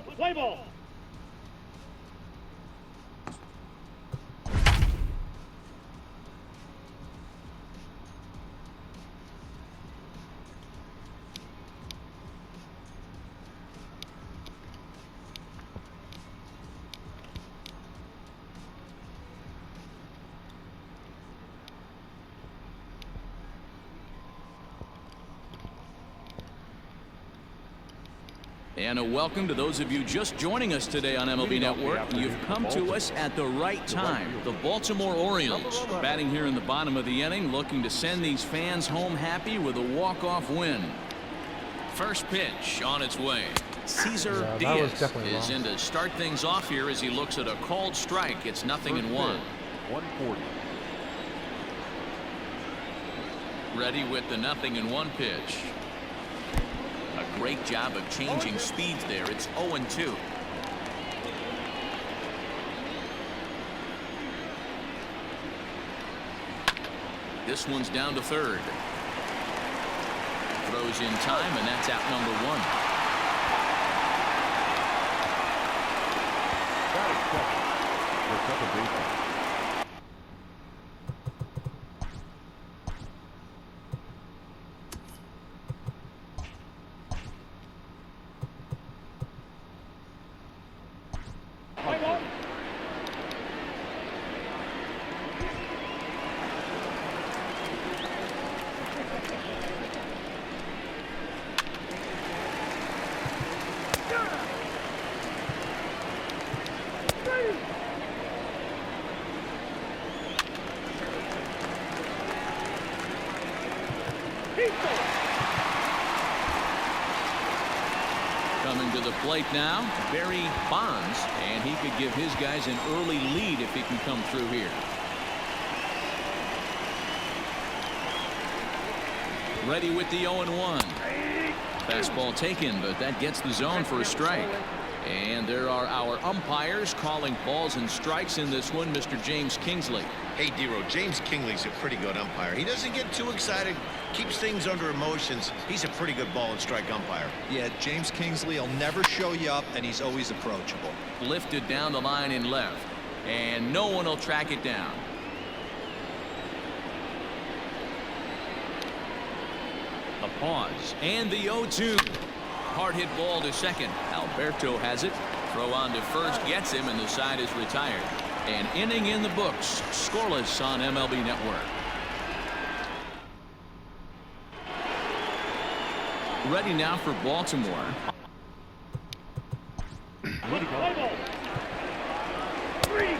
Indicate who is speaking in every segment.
Speaker 1: Play ball.
Speaker 2: And a welcome to those of you just joining us today on MLB Network. You've come to us at the right time. The Baltimore Orioles batting here in the bottom of the inning, looking to send these fans home happy with a walk-off win. First pitch on its way. Cesar Diaz is in to start things off here as he looks at a called strike. It's 0-1.
Speaker 3: 140.
Speaker 2: Ready with the 0-1 pitch. A great job of changing speeds there. It's 0-2. This one's down to third. Throws in time, and that's out number 1.
Speaker 3: That is second. For second baseman.
Speaker 2: Coming to the plate now, Barry Bonds, and he could give his guys an early lead if he can come through here. Ready with the 0-1. Fastball taken, but that gets the zone for a strike. And there are our umpires calling balls and strikes in this one, Mr. James Kingsley.
Speaker 4: Hey, D-Row, James Kingley's a pretty good umpire. He doesn't get too excited, keeps things under emotions. He's a pretty good ball and strike umpire.
Speaker 5: Yeah, James Kingsley will never show you up, and he's always approachable.
Speaker 2: Lifted down the line in left, and no one will track it down. A pause, and the 0-2. Hard hit ball to second. Alberto has it. Throw on to first gets him, and the side is retired. An inning in the books. Scoreless on MLB Network. Ready now for Baltimore.
Speaker 1: Play ball. 3.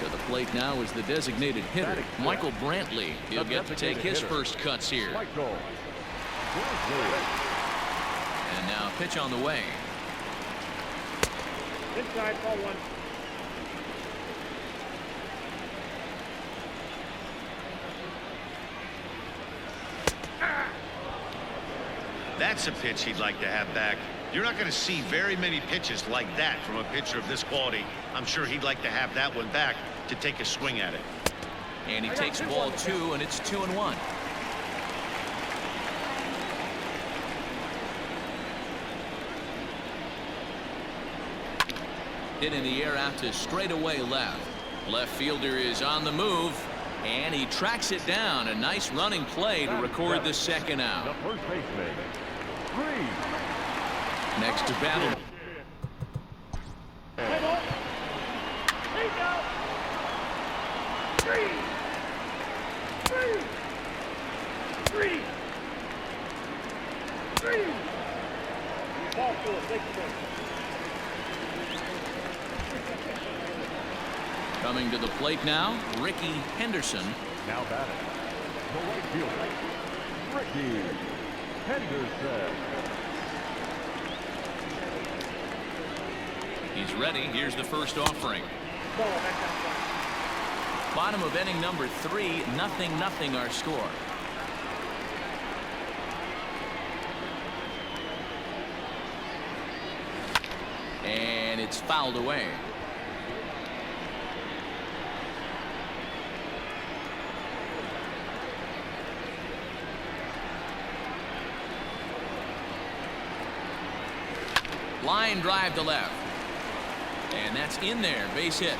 Speaker 2: To the plate now is the designated hitter, Michael Brantley. He'll get to take his first cuts here. And now pitch on the way.
Speaker 1: Inside, ball 1.
Speaker 4: That's a pitch he'd like to have back. You're not going to see very many pitches like that from a pitcher of this quality. I'm sure he'd like to have that one back to take a swing at it.
Speaker 2: And he takes ball 2, and it's 2-1. Hit in the air out to straightaway left. Left fielder is on the move, and he tracks it down. A nice running play to record the second out.
Speaker 3: The first baseman, 3.
Speaker 2: Next to battle.
Speaker 1: Play ball. Take out. 3. 3. Ball 4. Take the ball.
Speaker 2: Coming to the plate now, Ricky Henderson.
Speaker 3: Now batting. The right fielder, Ricky Henderson.
Speaker 2: He's ready. Here's the first offering.
Speaker 1: Ball back outside.
Speaker 2: Bottom of inning number 3, 0-0 our score. And it's fouled away. Line drive to left. And that's in there. Base hit.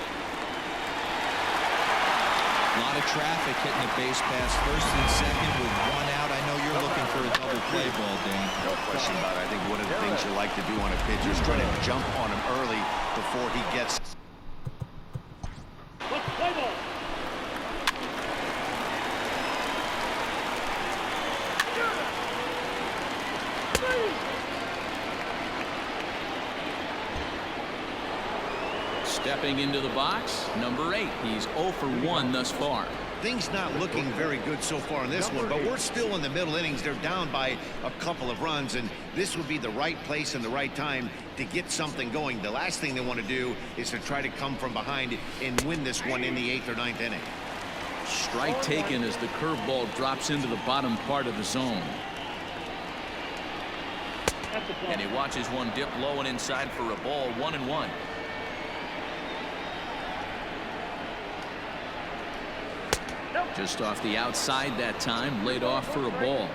Speaker 5: A lot of traffic hitting the base pass first and second with one out. I know you're looking for a double play ball, Dan.
Speaker 4: No question about it. I think one of the things you like to do on a pitcher is try to jump on him early before he gets.
Speaker 1: Let's play ball.
Speaker 2: Stepping into the box, number 8. He's 0 for 1 thus far.
Speaker 4: Things not looking very good so far in this one, but we're still in the middle innings. They're down by a couple of runs, and this would be the right place and the right time to get something going. The last thing they want to do is to try to come from behind and win this one in the 8th or 9th inning.
Speaker 2: Strike taken as the curveball drops into the bottom part of the zone.
Speaker 1: That's the play.
Speaker 2: And he watches one dip low and inside for a ball. 1-1. Just off the outside that time, laid off for a ball.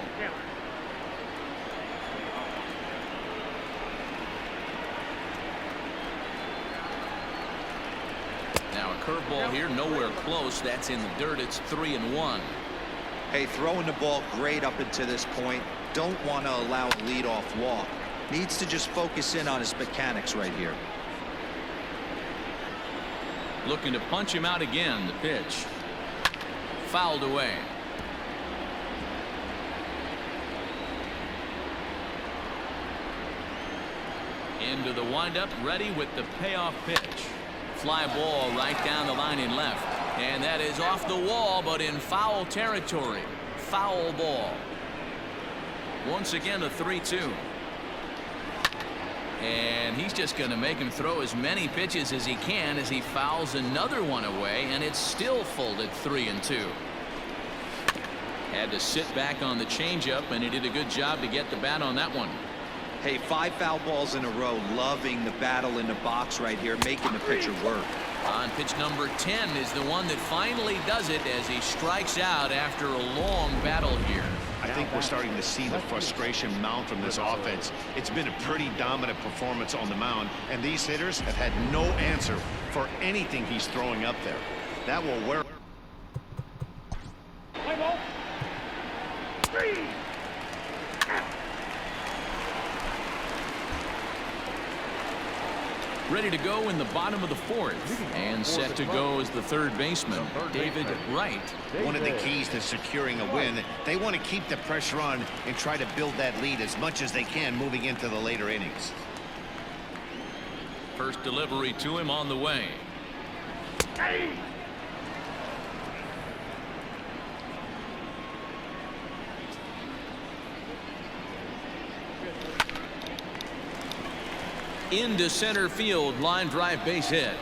Speaker 2: Now a curveball here, nowhere close. That's in the dirt. It's 3-1.
Speaker 5: Hey, throwing the ball great up until this point. Don't want to allow a leadoff walk. Needs to just focus in on his mechanics right here.
Speaker 2: Looking to punch him out again. The pitch. Fouled away. Into the windup, ready with the payoff pitch. Fly ball right down the line in left. And that is off the wall, but in foul territory. Foul ball. Once again, a 3-2. And he's just going to make him throw as many pitches as he can as he fouls another one away, and it's still full at 3-2. Had to sit back on the changeup, and he did a good job to get the bat on that one.
Speaker 5: Hey, 5 foul balls in a row. Loving the battle in the box right here, making the pitcher work.
Speaker 2: On pitch number 10 is the one that finally does it as he strikes out after a long battle here.
Speaker 4: I think we're starting to see the frustration mount from this offense. It's been a pretty dominant performance on the mound, and these hitters have had no answer for anything he's throwing up there. That will wear.
Speaker 1: Play ball. 3.
Speaker 2: Ready to go in the bottom of the 4th, and set to go as the third baseman, David Wright.
Speaker 4: One of the keys to securing a win, they want to keep the pressure on and try to build that lead as much as they can moving into the later innings.
Speaker 2: First delivery to him on the way.
Speaker 1: Hey.
Speaker 2: Into center field, line drive, base hit.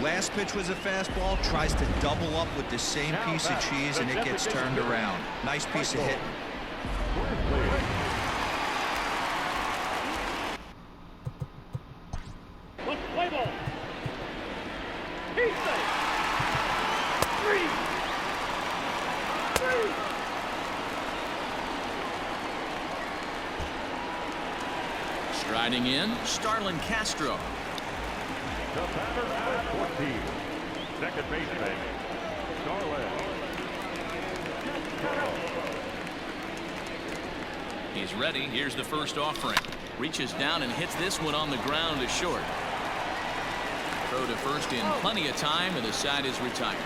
Speaker 5: Last pitch was a fastball. Tries to double up with the same piece of cheese, and it gets turned around. Nice piece of hitting.
Speaker 1: Let's play ball. He's safe. 3.
Speaker 2: Striding in, Starlin Castro.
Speaker 3: The batter at 14. Second baseman, Starlin.
Speaker 2: He's ready. Here's the first offering. Reaches down and hits this one on the ground to short. Throw to first in plenty of time, and the side is retired.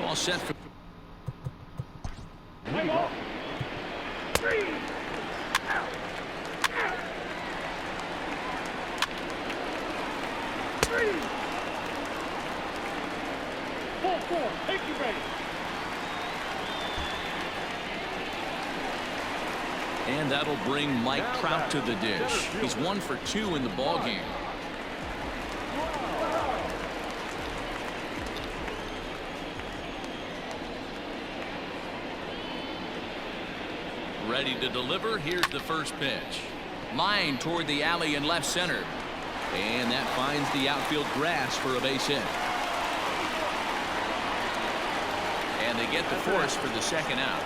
Speaker 2: All set for.
Speaker 1: Play ball. 3. Out. 3. Full 4. Take your base.
Speaker 2: And that'll bring Mike Trout to the dish. He's 1 for 2 in the ballgame. Ready to deliver. Here's the first pitch. Line toward the alley in left center. And that finds the outfield grass for a base hit. And And they get the force for the second out.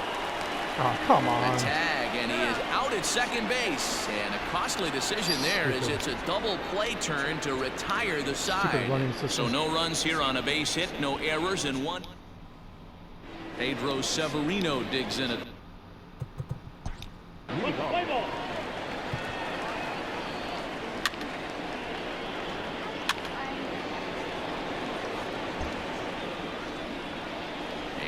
Speaker 6: Oh, come on.
Speaker 2: A tag, and he is out at second base. And a costly decision there as it's a double play turn to retire the side. So no runs here on a base hit, no errors, and one. Pedro Severino digs in it.
Speaker 1: Play ball.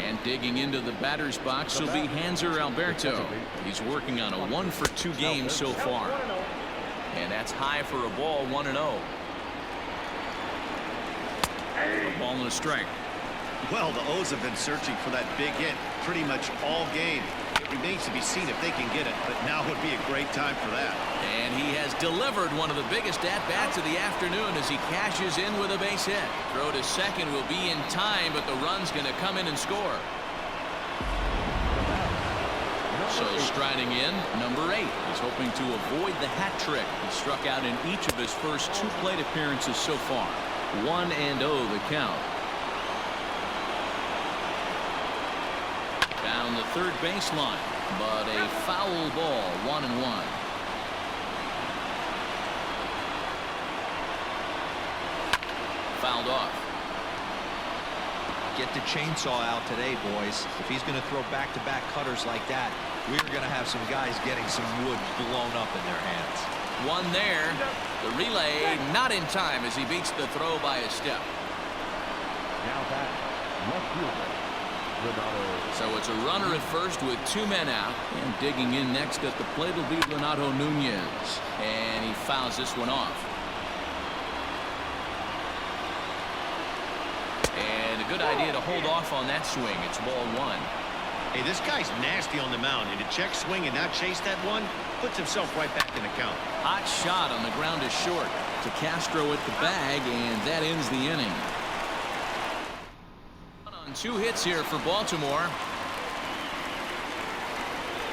Speaker 2: And digging into the batter's box will be Hanser Alberto. He's working on a 1-for-2 game so far. And that's high for a ball, 1-0. A ball and a strike.
Speaker 4: Well, the O's have been searching for that big hit pretty much all game. It remains to be seen if they can get it, but now would be a great time for that.
Speaker 2: And he has delivered one of the biggest at-bats of the afternoon as he cashes in with a base hit. Throw to second will be in time, but the run's going to come in and score. So striding in, number 8. He's hoping to avoid the hat trick. He struck out in each of his first 2 plate appearances so far. 1-0 the count. Down the third baseline, but a foul ball, 1-1. Fouled off.
Speaker 5: Get the chainsaw out today, boys. If he's going to throw back-to-back cutters like that, we're going to have some guys getting some wood blown up in their hands.
Speaker 2: One there. The relay not in time as he beats the throw by a step.
Speaker 3: Now back, left fielder, Renato.
Speaker 2: So it's a runner at first with 2 men out. And digging in next at the plate will be Renato Nunez. And he fouls this one off. And a good idea to hold off on that swing. It's ball 1.
Speaker 4: Hey, this guy's nasty on the mound, and to check swing and not chase that one puts himself right back in the count.
Speaker 2: Hot shot on the ground is short to Castro at the bag, and that ends the inning. On 2 hits here for Baltimore.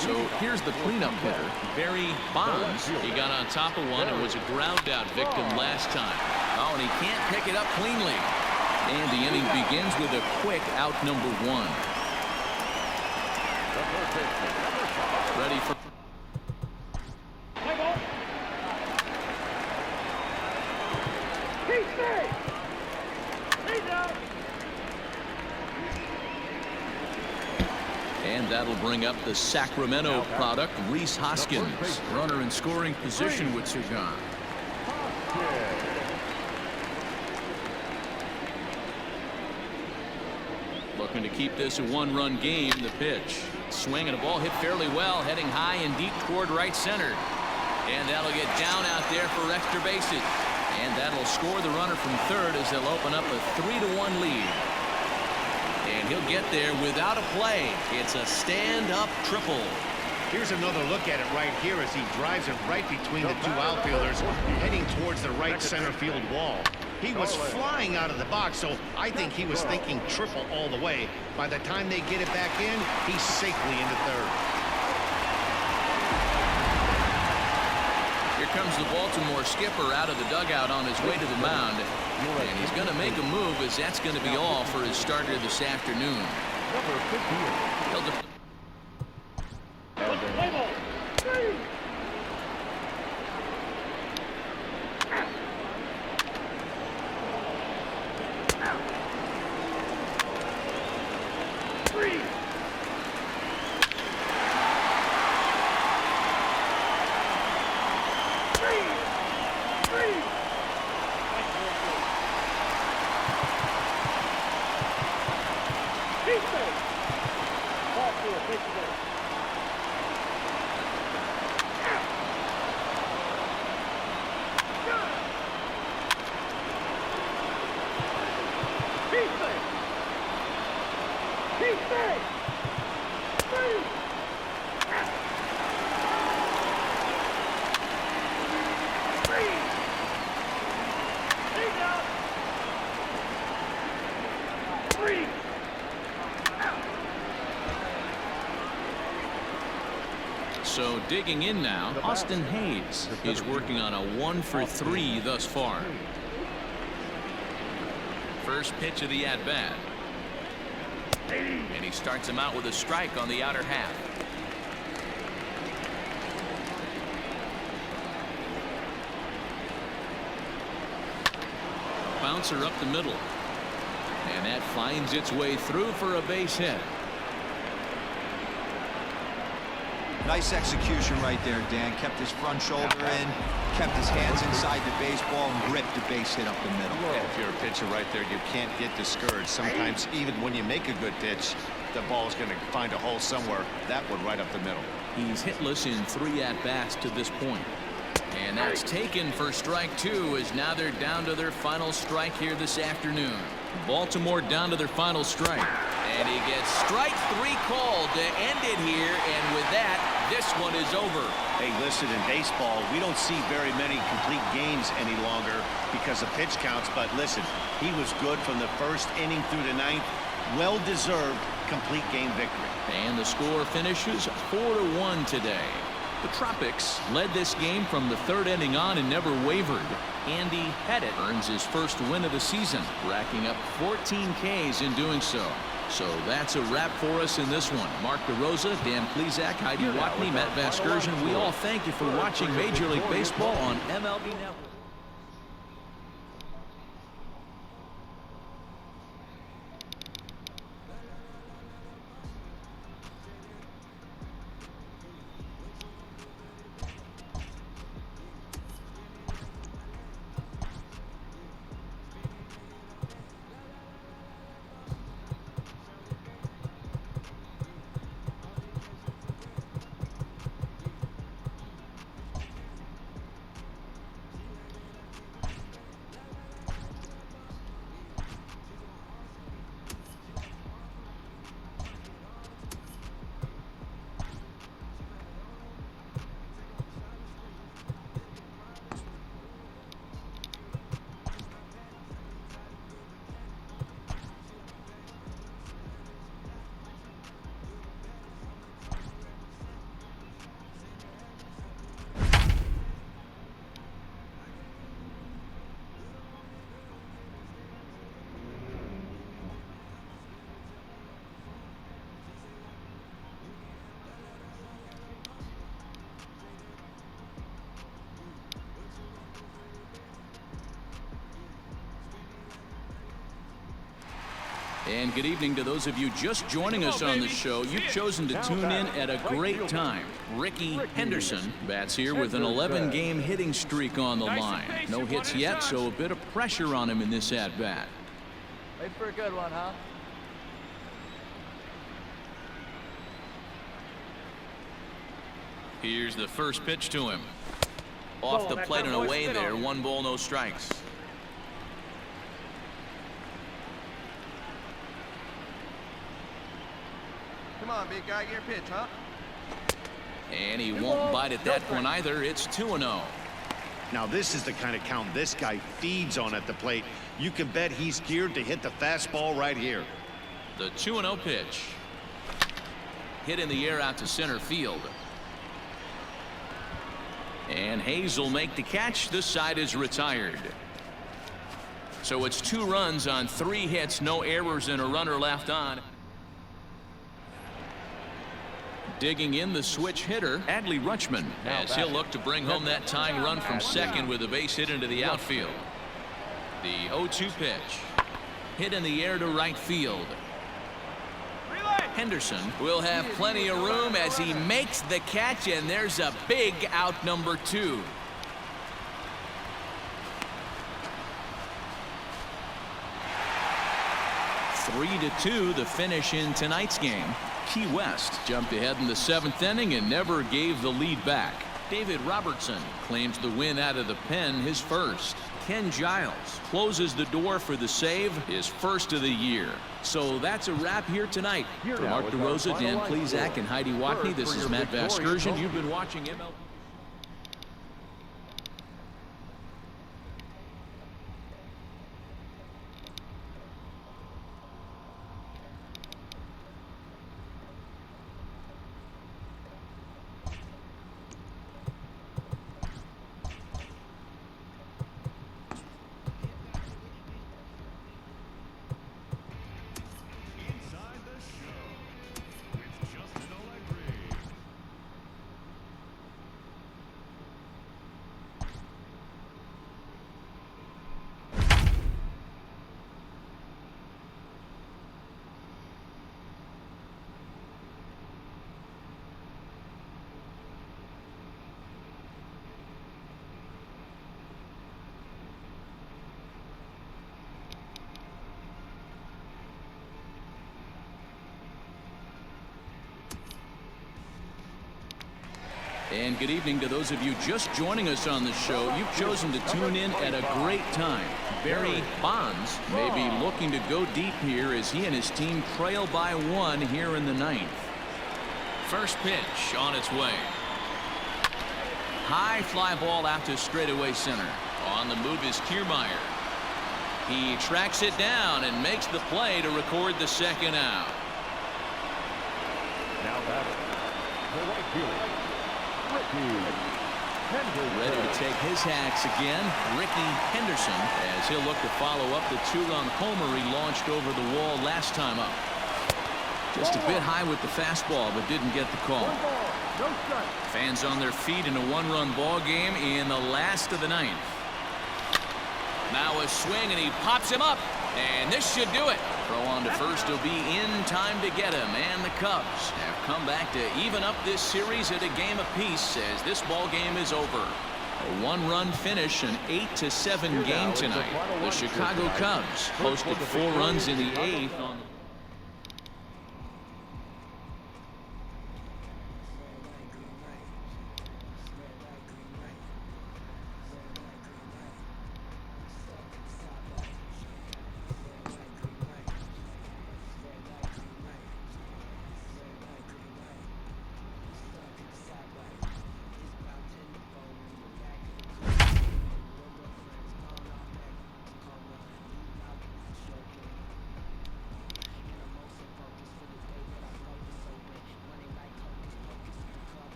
Speaker 2: So here's the cleanup hitter, Barry Bonds. He got on top of one and was a ground out victim last time. Oh, and he can't pick it up cleanly. And the inning begins with a quick out number 1. Ready for
Speaker 1: Play ball. He's safe. He's out.
Speaker 2: And that'll bring up the Sacramento product, Rhys Hoskins. Runner in scoring position with Sugan. Looking to keep this a 1-run game. The pitch. Swing and a ball hit fairly well, heading high and deep toward right center. And that'll get down out there for extra bases. And that'll score the runner from third as they'll open up a 3-1 lead. And he'll get there without a play. It's a stand-up triple.
Speaker 4: Here's another look at it right here as he drives it right between the 2 outfielders, heading towards the right center field wall. He was flying out of the box, so I think he was thinking triple all the way. By the time they get it back in, he's safely into third.
Speaker 2: Here comes the Baltimore skipper out of the dugout on his way to the mound. And he's going to make a move as that's going to be all for his starter this afternoon.
Speaker 3: Number 15.
Speaker 1: Play ball. 3.
Speaker 2: So digging in now, Austin Hayes is working on a 1-for-3 thus far. First pitch of the at-bat. And he starts him out with a strike on the outer half. Bouncer up the middle. And that finds its way through for a base hit.
Speaker 5: Nice execution right there, Dan. Kept his front shoulder in, kept his hands inside the baseball, and ripped the base hit up the middle.
Speaker 4: And if you're a pitcher right there, you can't get discouraged. Sometimes even when you make a good pitch, the ball's going to find a hole somewhere. That one right up the middle.
Speaker 2: He's hitless in 3 at-bats to this point. And that's taken for strike 2, as now they're down to their final strike here this afternoon. Baltimore down to their final strike. And he gets strike 3 called to end it here, and with that, this one is over.
Speaker 4: Hey, listen, in baseball, we don't see very many complete games any longer because of pitch counts, but listen, he was good from the first inning through the 9th. Well-deserved complete game victory.
Speaker 2: And the score finishes 4-1 today. The Tropics led this game from the 3rd inning on and never wavered. Andy Pettit earns his first win of the season, racking up 14 Ks in doing so. So that's a wrap for us in this one. Mark DeRosa, Dan Plesac, Heidi Watney, Matt Vasgersian. We all thank you for watching Major League Baseball on MLB Network. And good evening to those of you just joining us on the show. You've chosen to tune in at a great time. Ricky Henderson bats here with an 11-game hitting streak on the line. No hits yet, so a bit of pressure on him in this at-bat.
Speaker 7: Wait for a good one, huh?
Speaker 2: Here's the first pitch to him. Off the plate and away there. 1 ball, no strikes.
Speaker 7: Come on, big guy, your pitch, huh?
Speaker 2: And he won't bite at that one either. It's 2-0.
Speaker 4: Now this is the kind of count this guy feeds on at the plate. You can bet he's geared to hit the fastball right here.
Speaker 2: The 2-0 pitch. Hit in the air out to center field. And Hayes will make the catch. This side is retired. So it's 2 runs on 3 hits, no errors, and a runner left on. Digging in the switch hitter, Adley Rutschman, as he'll look to bring home that tying run from second with a base hit into the outfield. The 0-2 pitch. Hit in the air to right field. Henderson will have plenty of room as he makes the catch, and there's a big out number 2. Three to 2 the finish in tonight's game. Key West jumped ahead in the 7th inning and never gave the lead back. David Robertson claims the win out of the pen, his first. Ken Giles closes the door for the save, his first of the year. So that's a wrap here tonight. For Mark DeRosa, Dan Plesac, and Heidi Watney, this is Matt Vasgersian. You've been watching MLB. And good evening to those of you just joining us on the show. You've chosen to tune in at a great time. Barry Bonds may be looking to go deep here as he and his team trail by 1 here in the 9th. First pitch on its way. High fly ball out to straightaway center. On the move is Kiermaier. He tracks it down and makes the play to record the second out.
Speaker 3: Now batter, the right fielder, Ricky Henderson.
Speaker 2: Ready to take his hacks again, Ricky Henderson, as he'll look to follow up the 2-run homer he launched over the wall last time up. Just a bit high with the fastball, but didn't get the call. Fans on their feet in a 1-run ball game in the last of the 9th. Now a swing, and he pops him up, and this should do it. Throw on to first will be in time to get him, and the Cubs have come back to even up this series at a game apiece as this ball game is over. A 1-run finish, an 8-7 game tonight. The Chicago Cubs posted 4 runs in the 8th on the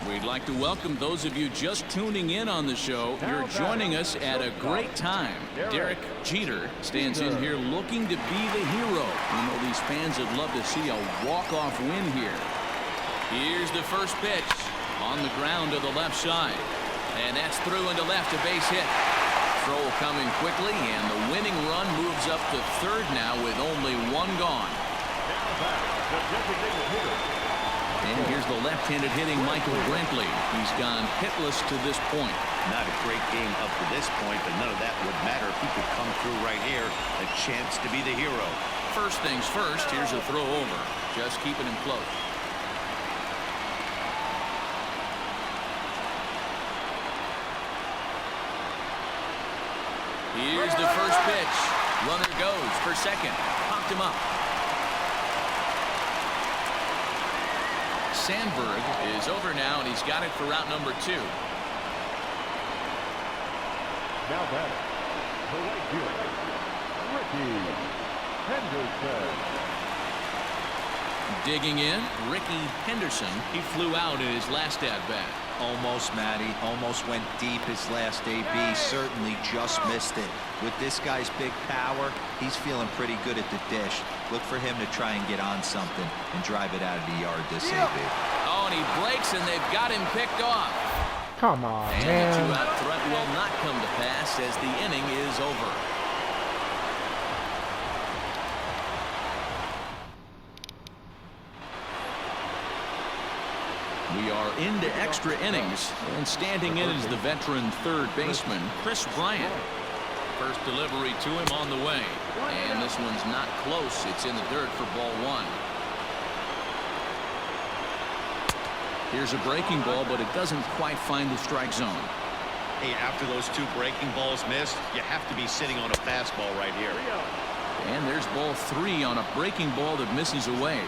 Speaker 2: We'd like to welcome those of you just tuning in on the show. You're joining us at a great time. Derek Jeter stands in here looking to be the hero. You know these fans would love to see a walk-off win here. Here's the first pitch on the ground to the left side. And that's through into left, a base hit. Throw coming quickly, and the winning run moves up to third now with only 1 gone. And here's the left-handed hitting Michael Brantley. He's gone hitless to this point.
Speaker 4: Not a great game up to this point, but none of that would matter if he could come through right here. A chance to be the hero.
Speaker 2: First things first, here's a throw over. Just keeping him close. Here's the first pitch. Runner goes for second. Popped him up. Sandberg is over now, and he's got it for route number 2.
Speaker 3: Now batter, the right fielder, Ricky Henderson.
Speaker 2: Digging in, Ricky Henderson. He flew out in his last at-bat.
Speaker 5: Almost, Matty. Almost went deep his last AB. Certainly just missed it. With this guy's big power, he's feeling pretty good at the dish. Look for him to try and get on something and drive it out of the yard this AB.
Speaker 2: Oh, and he breaks, and they've got him picked off.
Speaker 6: Come on,
Speaker 2: And
Speaker 6: man.
Speaker 2: the 2-out threat will not come to pass as the inning is over. We are into extra innings, and standing in is the veteran third baseman, Chris Bryant. First delivery to him on the way, and this one's not close. It's in the dirt for ball 1. Here's a breaking ball, but it doesn't quite find the strike zone.
Speaker 4: Hey, after those 2 breaking balls missed, you have to be sitting on a fastball right here.
Speaker 2: And there's ball 3 on a breaking ball that misses away.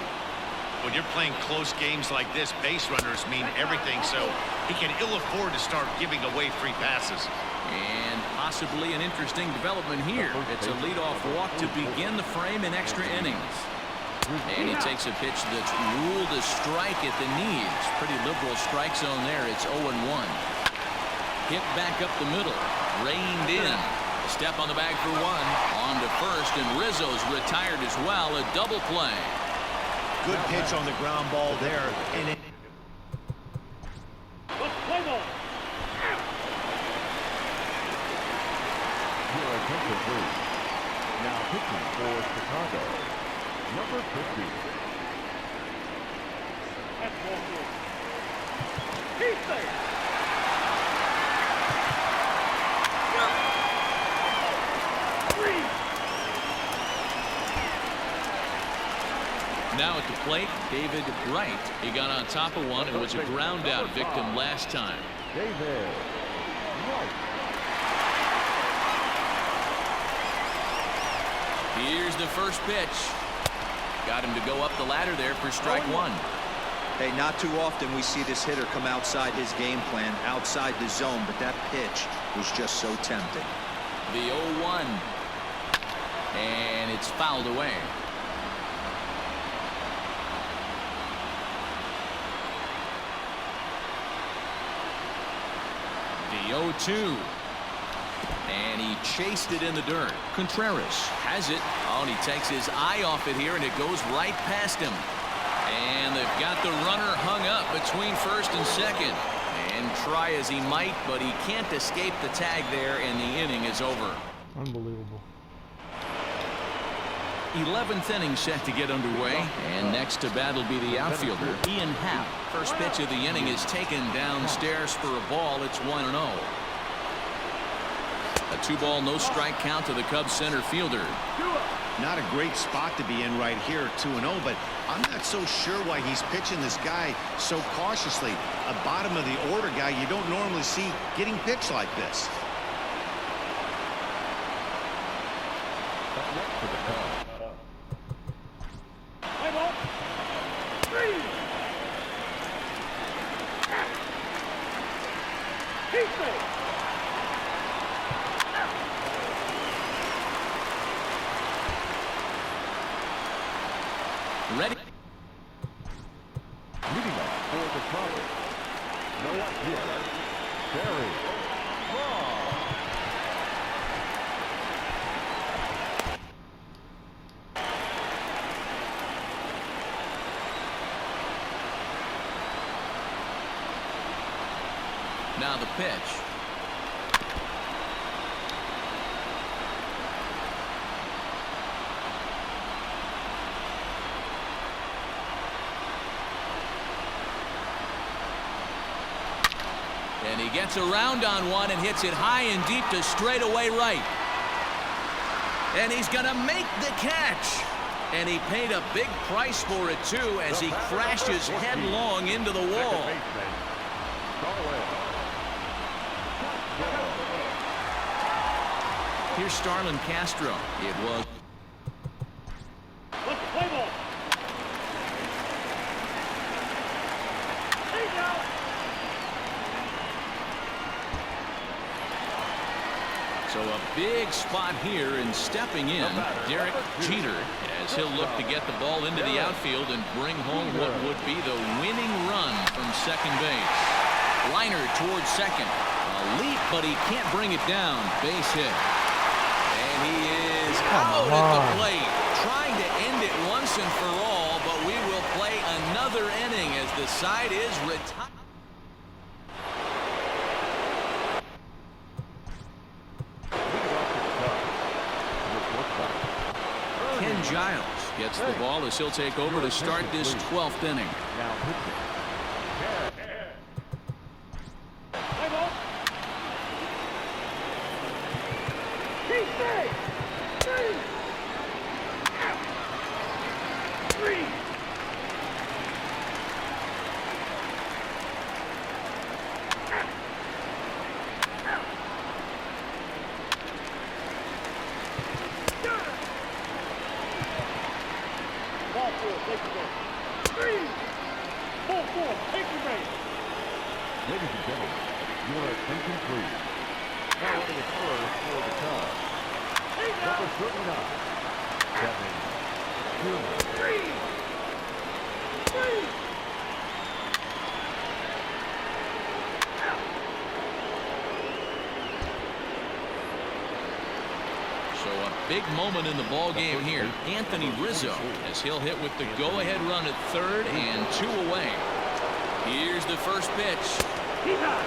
Speaker 4: When you're playing close games like this, base runners mean everything, so he can ill afford to start giving away free passes.
Speaker 2: And possibly an interesting development here. It's a leadoff walk to begin the frame in extra innings. And he takes a pitch that's ruled a strike at the knees. Pretty liberal strike zone there. It's 0-1. Hit back up the middle. Reined in. A step on the bag for 1. On to first, and Rizzo's retired as well. A double play.
Speaker 4: Good pitch on the ground ball there. And it
Speaker 1: Let's play ball.
Speaker 3: Your attention, please. Now pitching for Chicago, number 50.
Speaker 1: That's ball 4. He's safe.
Speaker 2: Now at the plate, David Wright. He got on top of one and was a ground out victim last time.
Speaker 3: David Wright.
Speaker 2: Here's the first pitch. Got him to go up the ladder there for strike one.
Speaker 5: Hey, not too often we see this hitter come outside his game plan, outside the zone, but that pitch was just so tempting.
Speaker 2: The 0-1. And it's fouled away. The 0-2. And he chased it in the dirt. Contreras has it. Oh, and he takes his eye off it here, and it goes right past him. And they've got the runner hung up between first and second. And try as he might, but he can't escape the tag there, and the inning is over.
Speaker 6: Unbelievable.
Speaker 2: 11th inning set to get underway, and next to bat will be the outfielder, Ian Happ. First pitch of the inning is taken downstairs for a ball. It's 1-0. A 2-ball, no strike count to the Cubs center fielder.
Speaker 4: Not a great spot to be in right here, 2-0, but I'm not so sure why he's pitching this guy so cautiously. A bottom of the order guy you don't normally see getting pitched like this.
Speaker 1: Play ball. 3. Heat me.
Speaker 2: Ready?
Speaker 3: Leading off for the Cubs. No hitter. Barry Bonds.
Speaker 2: Now the pitch. And he gets around on one and hits it high and deep to straightaway right. And he's going to make the catch. And he paid a big price for it, too, as he crashes headlong into the wall. Here's Starlin Castro. It was.
Speaker 1: Let's play ball. Heat out.
Speaker 2: So a big spot here, and stepping in, Derek Jeter, as he'll look to get the ball into the outfield and bring home what would be the winning run from second base. Liner towards second. A leap, but he can't bring it down. Base hit. And he is out at the plate, trying to end it once and for all, but we will play another inning as the side is retired. Ken Giles gets the ball as he'll take over to start this 12th inning.
Speaker 3: Now pitching.
Speaker 1: Play ball. Heat me. 3. Ball 4, take the base. 3. Ball 4, take the base.
Speaker 3: Ladies and gentlemen, your attention please. Now running at first for the Cubs. Number 39, Kevin Chanclas.
Speaker 1: 3. 3.
Speaker 2: So a big moment in the ball game here. Anthony Rizzo, as he'll hit with the go-ahead run at third and 2 away. Here's the first pitch.
Speaker 1: Heat out.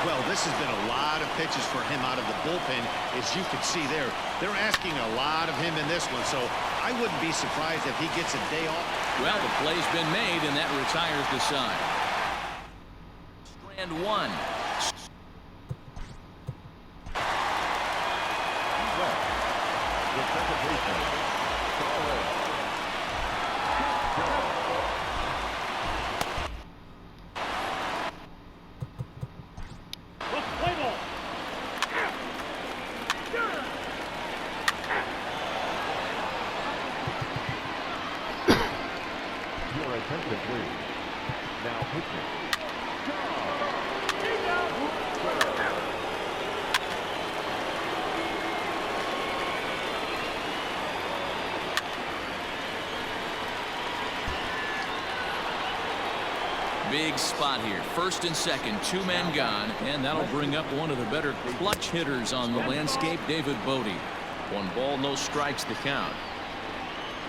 Speaker 4: Well, this has been a lot of pitches for him out of the bullpen, as you can see there. They're asking a lot of him in this one, so I wouldn't be surprised if he gets a day off.
Speaker 2: Well, the play's been made, and that retires the side. Strand 1.
Speaker 3: The second baseman, attention, please. Now pitching.
Speaker 2: Big spot here. First and second, 2 men gone, and that'll bring up one of the better clutch hitters on the landscape, David Bodie. 1 ball, no strikes the count.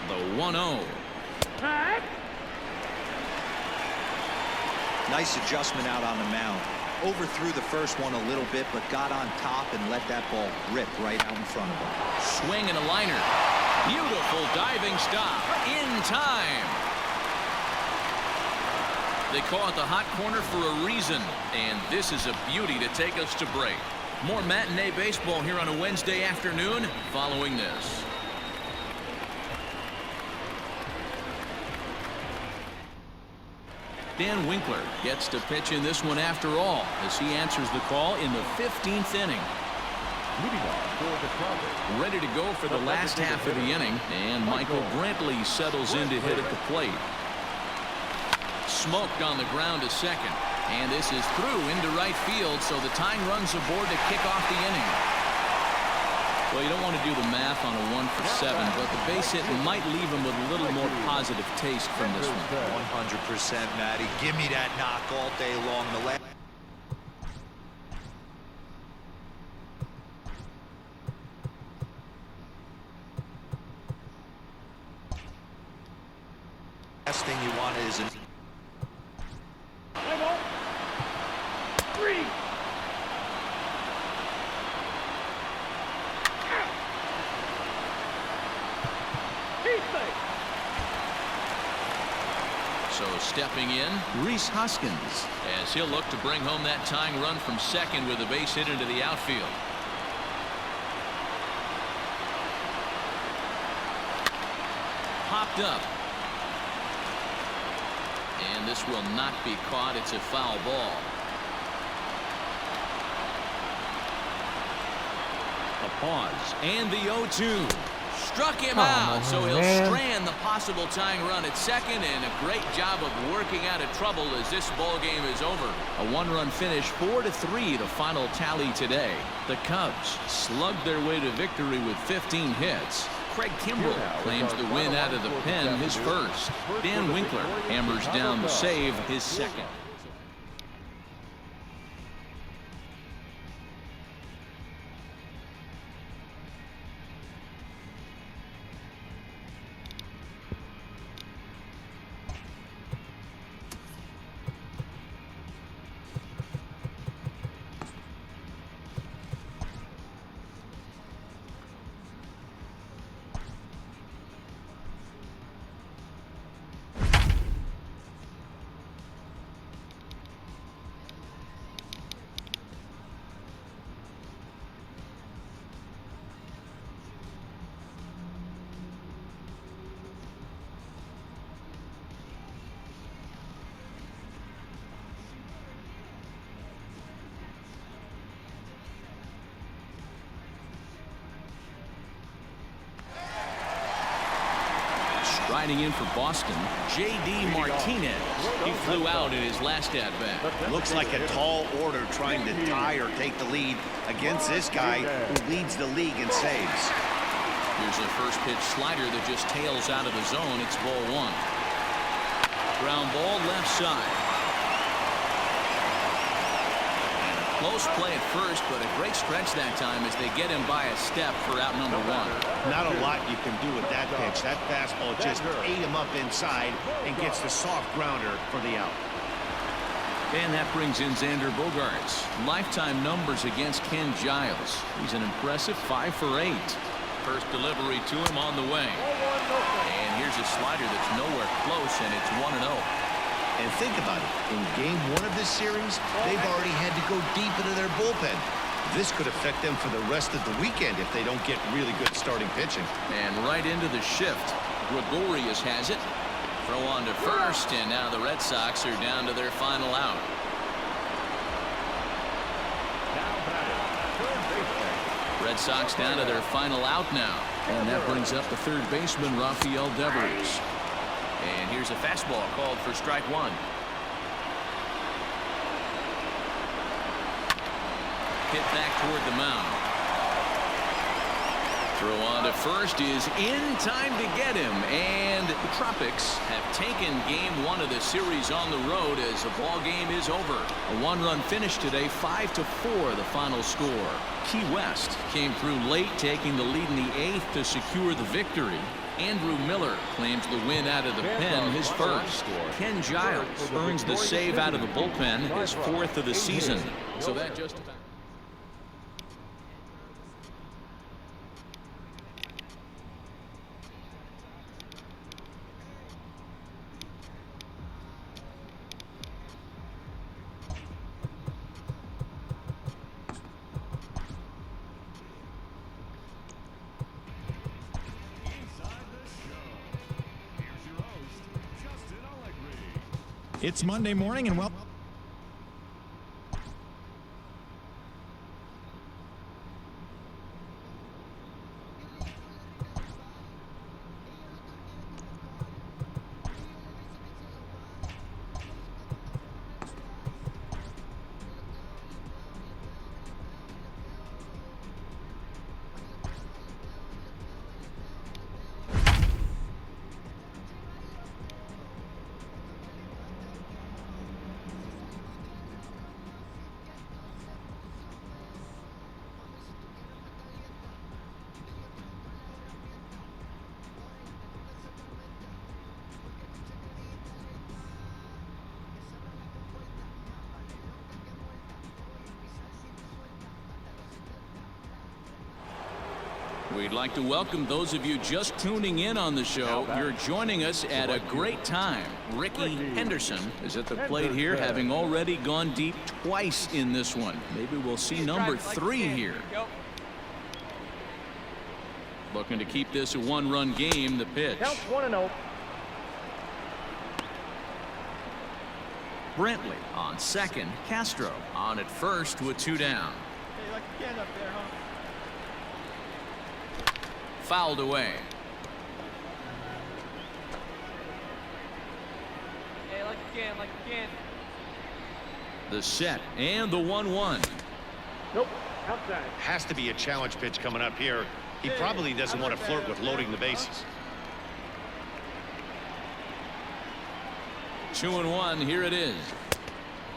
Speaker 2: The 1-0.
Speaker 5: Nice adjustment out on the mound. Overthrew the first one a little bit, but got on top and let that ball rip right out in front of him.
Speaker 2: Swing and a liner. Beautiful diving stop. In time. They call it the hot corner for a reason, and this is a beauty to take us to break. More matinee baseball here on a Wednesday afternoon following this. Dan Winkler gets to pitch in this one after all, as he answers the call in the 15th inning.
Speaker 3: Leading off for the Chanclas.
Speaker 2: Ready to go for the last half of the inning, and Michael Brantley settles in to hit at the plate. Smoked on the ground to second, and this is through into right field, so the tying run's aboard to kick off the inning. Well, you don't want to do the math on a 1 for 7, but the base hit might leave him with a little more positive taste from this one.
Speaker 5: 100%, Matty. Give me that knock all day long. The last thing you want is an
Speaker 1: 3.
Speaker 2: So stepping in, Rhys Hoskins, as he'll look to bring home that tying run from second with a base hit into the outfield. Popped up. And this will not be caught. It's a foul ball. A pause. And the 0-2. Struck him out, so he'll strand the possible tying run at second, and a great job of working out of trouble as this ball game is over. A 1-run finish, 4-3, the final tally today. The Cubs slugged their way to victory with 15 hits. Craig Kimbrell claims the win out of the pen, his first. Dan Winkler hammers down the save, his second. Riding in for Boston, J.D. Martinez. He flew out in his last at-bat.
Speaker 4: Looks like a tall order trying to tie or take the lead against this guy who leads the league in saves.
Speaker 2: Here's a first pitch slider that just tails out of the zone. It's ball 1. Ground ball left side. Close play at first, but a great stretch that time as they get him by a step for out number 1.
Speaker 4: Not a lot you can do with that pitch. That fastball just ate him up inside and gets the soft grounder for the out.
Speaker 2: And that brings in Xander Bogaerts. Lifetime numbers against Ken Giles. He's an impressive 5 for 8. First delivery to him on the way. And here's a slider that's nowhere close, and it's 1-0.
Speaker 4: And think about it. In game 1 of this series, they've already had to go deep into their bullpen. This could affect them for the rest of the weekend if they don't get really good starting pitching.
Speaker 2: And right into the shift. Gregorius has it. Throw on to first, and now the Red Sox are down to their final out. Red Sox down to their final out now. And that brings up the third baseman, Rafael Devers. And here's a fastball called for strike one. Hit back toward the mound. Throw on to first is in time to get him, and the Tropics have taken game one of the series on the road as the ball game is over. A one-run finish today, 5-4 the final score. Key West came through late, taking the lead in the 8th to secure the victory. Andrew Miller claims the win out of the pen, his first. Ken Giles earns the save out of the bullpen, his 4th of the season. So that just about.
Speaker 8: It's Monday morning and welcome.
Speaker 2: We'd like to welcome those of you just tuning in on the show. You're joining us at a great time. Ricky Henderson is at the plate here, having already gone deep twice in this one. Maybe we'll see number 3 here. Looking to keep this a one-run game. The pitch.
Speaker 1: Counts 1-0.
Speaker 2: Brantley on second. Castro on at first with 2 down.
Speaker 7: Hey, like again up there, huh?
Speaker 2: Fouled away.
Speaker 7: Hey, like again.
Speaker 2: The set and the 1-1.
Speaker 1: Nope. Outside.
Speaker 4: Has to be a challenge pitch coming up here. He probably doesn't want to flirt with loading the bases.
Speaker 2: 2-1. Here it is.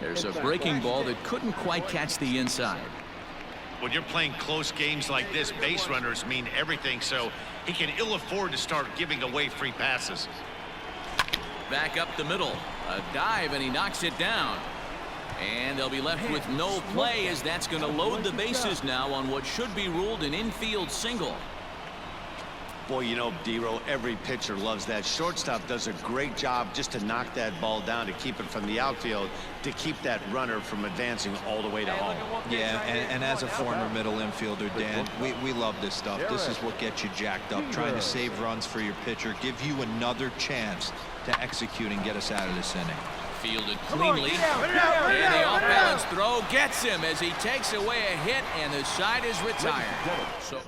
Speaker 2: There's a breaking ball that couldn't quite catch the inside.
Speaker 4: When you're playing close games like this, base runners mean everything, so he can ill afford to start giving away free passes.
Speaker 2: Back up the middle. A dive, and he knocks it down. And they'll be left with no play, as that's going to load the bases now on what should be ruled an infield single.
Speaker 4: Boy, you know, D-Row, every pitcher loves that. Shortstop does a great job just to knock that ball down, to keep it from the outfield, to keep that runner from advancing all the way to home.
Speaker 5: Yeah, and as a former middle infielder, Dan, we love this stuff. This is what gets you jacked up, trying to save runs for your pitcher, give you another chance to execute and get us out of this inning.
Speaker 2: Fielded cleanly. And the off-balance throw gets him as he takes away a hit, and the side is retired. So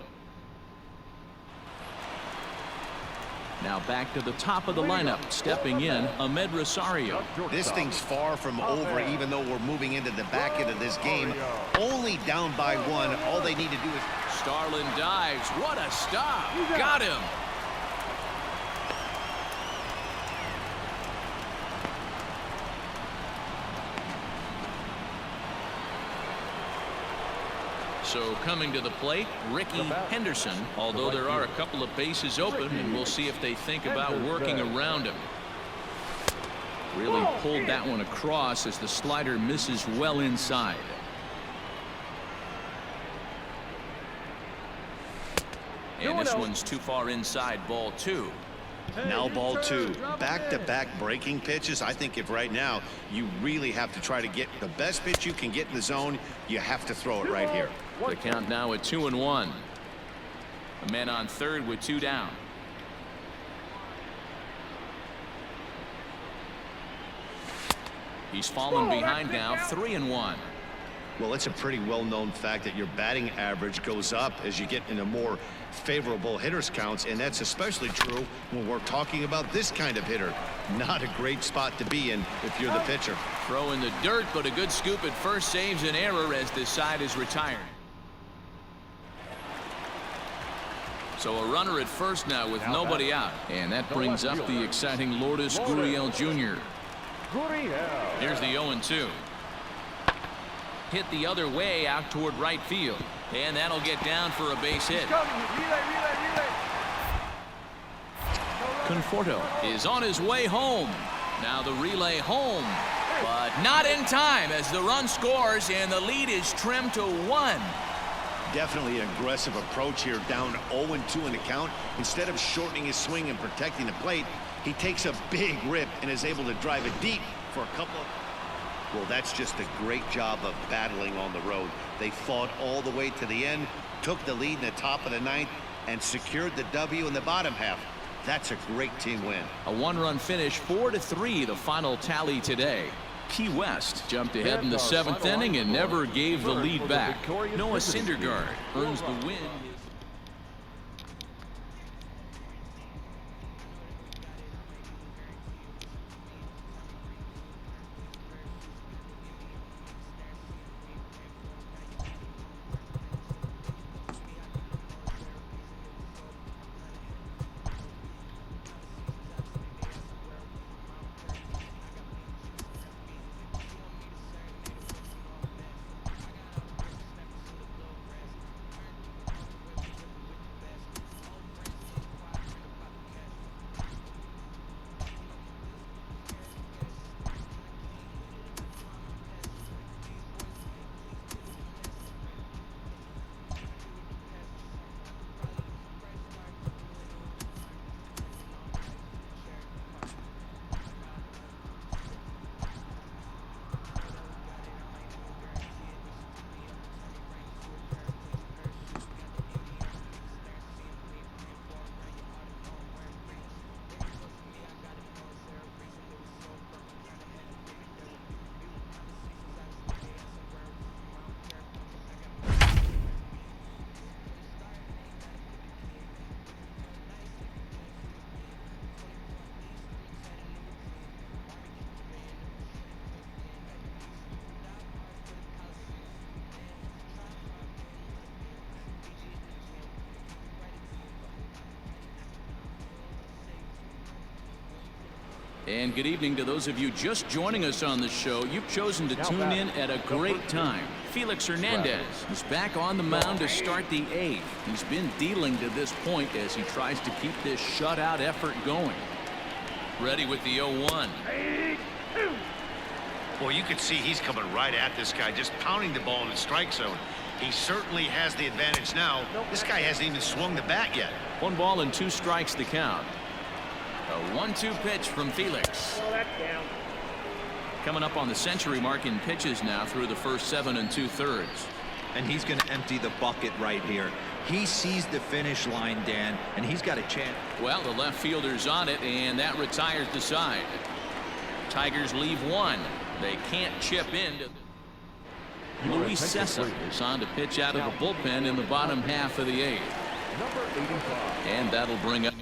Speaker 2: now back to the top of the lineup, stepping in, Ahmed Rosario.
Speaker 4: This thing's far from over, even though we're moving into the back end of this game. Only down by 1. All they need to do is...
Speaker 2: Starlin dives. What a stop. Got him. So coming to the plate, Ricky Henderson, although there are a couple of bases open, and we'll see if they think about working around him. Really pulled that one across as the slider misses well inside. And this one's too far inside, ball 2.
Speaker 4: Now ball 2. Back-to-back breaking pitches. I think if right now you really have to try to get the best pitch you can get in the zone, you have to throw it right here.
Speaker 2: The count now at 2-1. A man on third with 2 down. He's fallen behind now, 3-1.
Speaker 4: Well, it's a pretty well-known fact that your batting average goes up as you get into more favorable hitters counts, and that's especially true when we're talking about this kind of hitter. Not a great spot to be in if you're the pitcher.
Speaker 2: Throw in the dirt, but a good scoop at first saves an error as this side is retired. So a runner at first now with nobody out. And that brings up the exciting Lourdes Gurriel Jr. Here's the 0-2. Hit the other way out toward right field. And that'll get down for a base hit. Conforto is on his way home. Now the relay home. But not in time as the run scores and the lead is trimmed to 1.
Speaker 4: Definitely an aggressive approach here, down 0-2 in the count. Instead of shortening his swing and protecting the plate, he takes a big rip and is able to drive it deep for a couple of... Well, that's just a great job of battling on the road. They fought all the way to the end, took the lead in the top of the 9th, and secured the W in the bottom half. That's a great team win.
Speaker 2: A 1-run finish, 4-3, the final tally today. Key West jumped ahead in the 7th inning and never gave the lead back. Noah Syndergaard earns the win. And good evening to those of you just joining us on the show. You've chosen to tune in at a great time. Felix Hernandez is back on the mound to start the 8th. He's been dealing to this point as he tries to keep this shutout effort going. Ready with the 0-1.
Speaker 4: Well, you can see he's coming right at this guy, just pounding the ball in the strike zone. He certainly has the advantage now. This guy hasn't even swung the bat yet.
Speaker 2: 1 ball and 2 strikes the count. A 1-2 pitch from Felix.
Speaker 1: Well, that's down.
Speaker 2: Coming up on the century mark in pitches now through the first 7 2/3.
Speaker 5: And he's going to empty the bucket right here. He sees the finish line, Dan, and he's got a chance.
Speaker 2: Well, the left fielder's on it, and that retires the side. Tigers leave 1. They can't chip in. Luis Cessa is on to pitch out of the bullpen in the bottom half of the 8th.
Speaker 3: Number 85.
Speaker 2: And that'll bring up.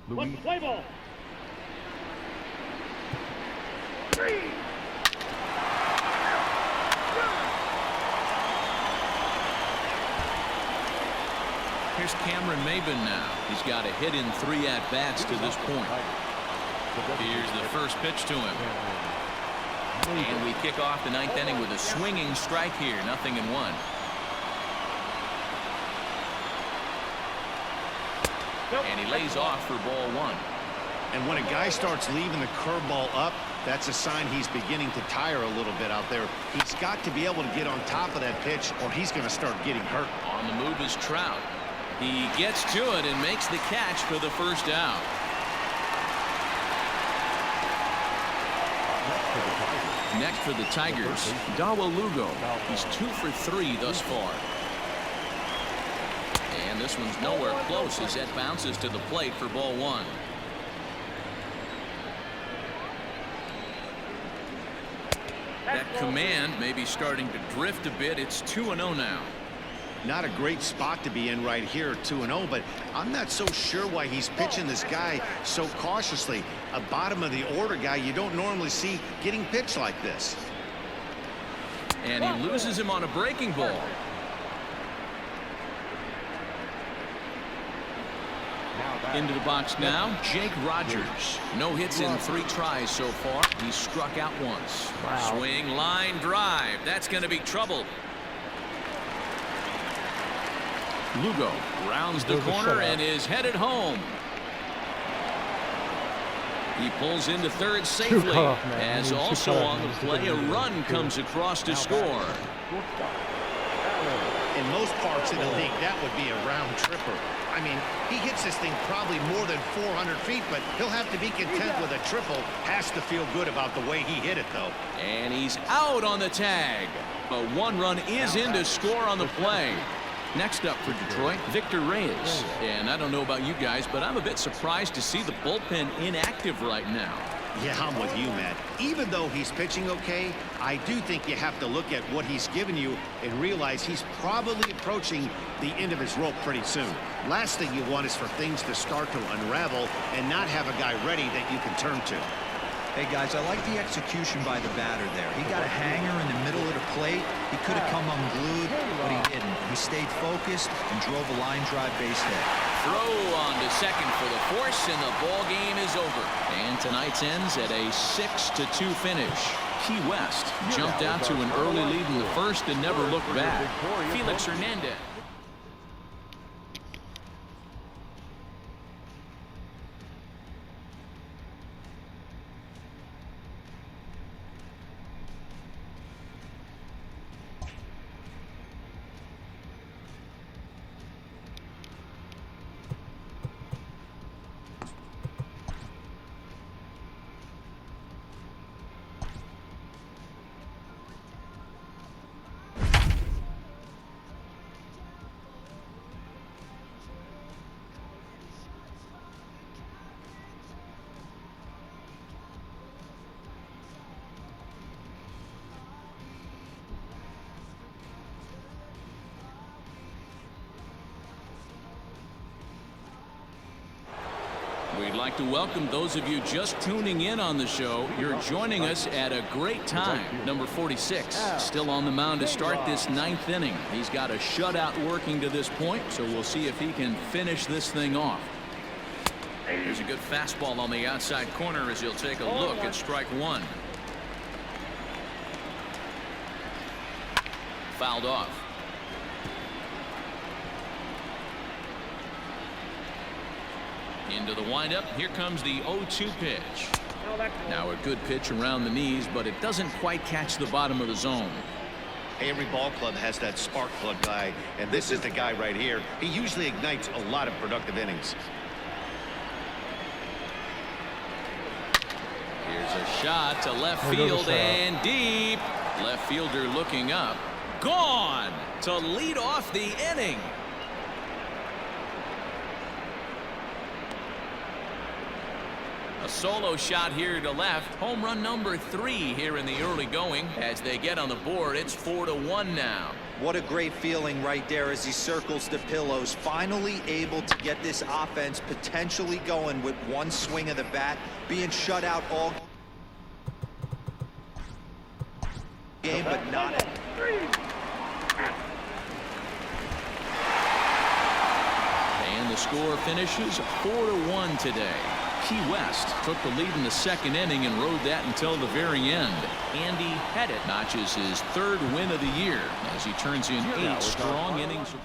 Speaker 1: One play ball. 3.
Speaker 2: Here's Cameron Maben now. He's got a hit in 3 at-bats to this point. Here's the first pitch to him. And we kick off the 9th inning with a swinging strike here. 0-1. And he lays off for ball 1.
Speaker 4: And when a guy starts leaving the curveball up, that's a sign he's beginning to tire a little bit out there. He's got to be able to get on top of that pitch or he's going to start getting hurt.
Speaker 2: On the move is Trout. He gets to it and makes the catch for the first out. Next for the Tigers, Dawa Lugo. He's 2 for 3 thus far. And this one's nowhere close as that bounces to the plate for ball 1. That command may be starting to drift a bit. It's 2-0 now.
Speaker 4: Not a great spot to be in right here, 2-0, but I'm not so sure why he's pitching this guy so cautiously. A bottom of the order guy you don't normally see getting pitched like this.
Speaker 2: And he loses him on a breaking ball. Into the box now, Jake Rogers. No hits in 3 tries so far. He's struck out once.
Speaker 6: Wow.
Speaker 2: Swing, line, drive. That's going to be trouble. Lugo rounds the corner and is headed home. He pulls into third safely. As also on the play, a run comes across to score.
Speaker 4: In most parts of the league, that would be a round tripper. I mean, he hits this thing probably more than 400 feet, but he'll have to be content with a triple. Has to feel good about the way he hit it, though.
Speaker 2: And he's out on the tag. A 1 run is in to score on the play. Next up for Detroit, Victor Reyes. And I don't know about you guys, but I'm a bit surprised to see the bullpen inactive right now.
Speaker 4: Yeah, I'm with you, Matt. Even though he's pitching okay, I do think you have to look at what he's given you and realize he's probably approaching the end of his rope pretty soon. Last thing you want is for things to start to unravel and not have a guy ready that you can turn to.
Speaker 5: Hey, guys, I like the execution by the batter there. He got a hanger in the middle of the plate. He could have come unglued, but he didn't. He stayed focused and drove a line drive base hit.
Speaker 2: Throw on to second for the force, and the ball game is over. And tonight's ends at a 6-2 finish. Key West jumped out to an early lead in the first and never looked back. Felix Hernandez. We'd like to welcome those of you just tuning in on the show. You're joining us at a great time. Number 46 still on the mound to start this 9th inning. He's got a shutout working to this point, so we'll see if he can finish this thing off. There's a good fastball on the outside corner as he'll take a look at strike 1. Fouled off. Into the windup. Here comes the 0-2 pitch. Now a good pitch around the knees, but it doesn't quite catch the bottom of the zone.
Speaker 4: Every ball club has that spark plug guy, and this is the guy right here. He usually ignites a lot of productive innings.
Speaker 2: Here's a shot to left field and deep. Left fielder looking up. Gone to lead off the inning. A solo shot here to left. Home run number 3 here in the early going. As they get on the board, it's 4-1 now.
Speaker 5: What a great feeling right there as he circles the pillows. Finally able to get this offense potentially going with one swing of the bat. Being shut out all game, but not it.
Speaker 2: And the score finishes 4-1 today. Key West took the lead in the 2nd inning and rode that until the very end. Andy Pettit notches his 3rd win of the year as he turns in 8 strong innings.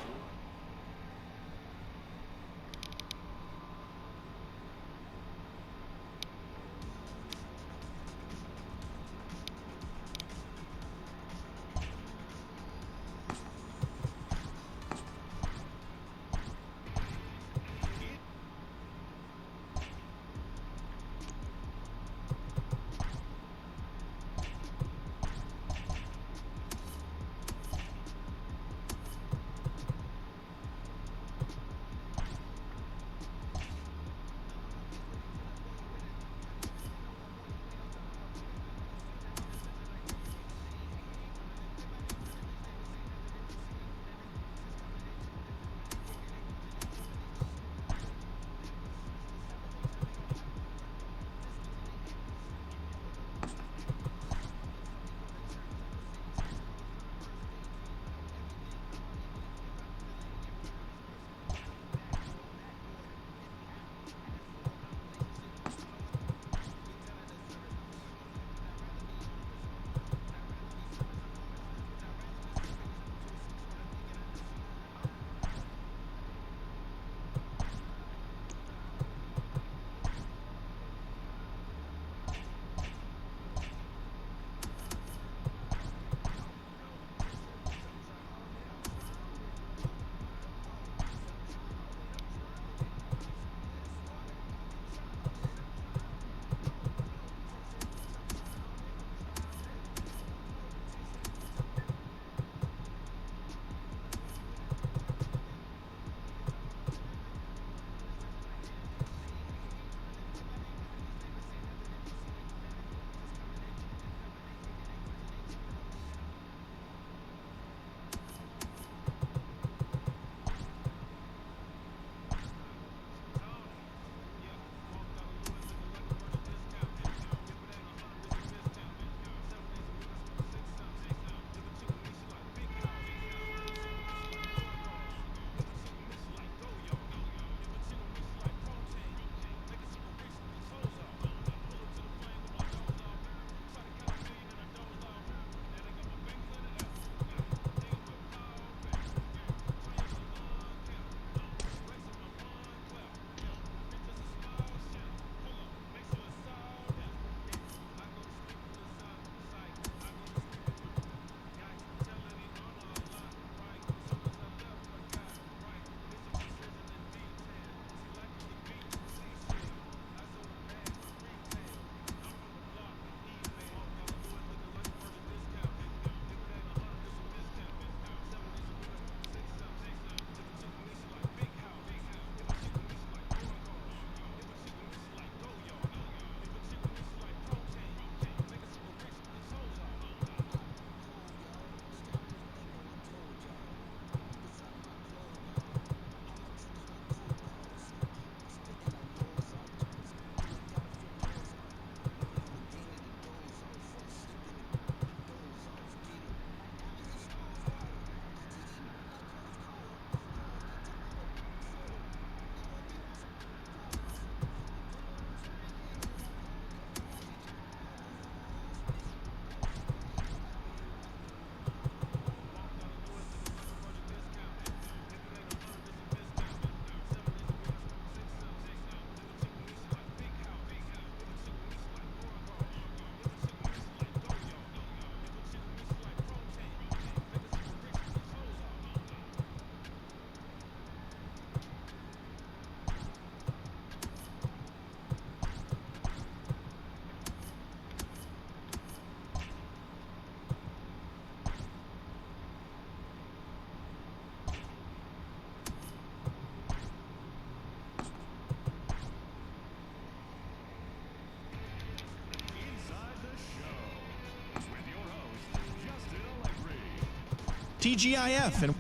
Speaker 8: TGIF. And